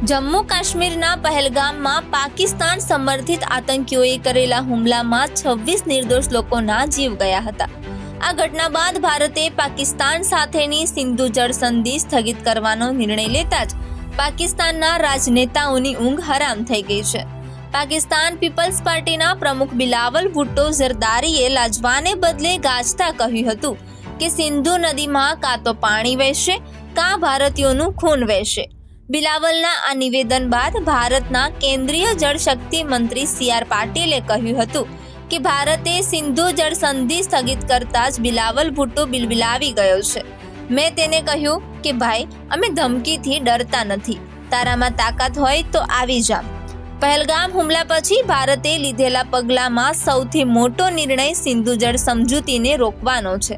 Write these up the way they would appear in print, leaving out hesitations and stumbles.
જમ્મુ કાશ્મીરના પહેલગામમાં પાકિસ્તાન સમર્થિત આતંકીઓએ કરેલા હુમલામાં 26 નિર્દોષ લોકોના જીવ ગયા હતા। આ ઘટના બાદ ભારતે પાકિસ્તાન સાથેની સિંધુ જળ સંધિ સ્થગિત કરવાનો નિર્ણય લેતા જ પાકિસ્તાનના રાજનેતાઓની ઊંઘ હરામ થઈ ગઈ છે। પાકિસ્તાન પીપલ્સ પાર્ટીના પ્રમુખ બિલાવલ ભુટ્ટો ઝરદારીએ લાજવાને બદલે ગાજતા કહ્યું હતું કે સિંધુ નદીમાં કાં તો પાણી વહેશે કાં ભારતીયોનું ખૂન વહેશે। બિલાવલના આ નિવેદન બાદ ભારતના કેન્દ્રીય જળશક્તિ મંત્રી CR પાટીલે કહ્યું હતું કે ભારતે સિંધુ જળ સંધિ સ્થગિત કરતા જ બિલાવલ ભુટ્ટો બિલબિલાવી ગયો છે। મેં તેને કહ્યું કે ભાઈ, અમે ધમકીથી ડરતા નથી, તારામાં તાકાત હોય તો આવી જા। પહેલગામ હુમલા પછી ભારતે લીધેલા પગલામાં સૌથી મોટો નિર્ણય સિંધુ જળ સમજૂતીને રોકવાનો છે।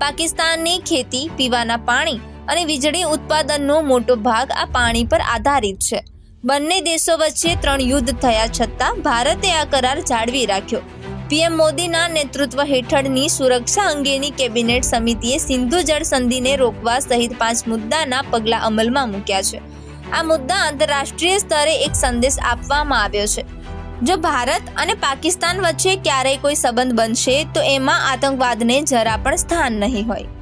પાકિસ્તાનની ખેતી, પીવાના પાણી અને વીજળી ઉત્પાદનનો મોટો ભાગ આ પાણી પર આધારિત છે। બંને દેશો વચ્ચે 3 યુદ્ધ થયા છતાં ભારતે આ કરાર જાળવી રાખ્યો। PM મોદીના નેતૃત્વ હેઠળની સુરક્ષા અંગેની કેબિનેટ સમિતિએ સિંધુ જળ સંધિને રોકવા સહિત 5 મુદ્દાના પગલાં અમલમાં મૂક્યા છે। આ મુદ્દા આંતરરાષ્ટ્રીય સ્તરે એક સંદેશ આપવામાં આવ્યો છે। જો ભારત અને પાકિસ્તાન વચ્ચે ક્યારેય કોઈ સંબંધ બનશે તો એમાં આતંકવાદને જરા પણ સ્થાન નહીં હોય।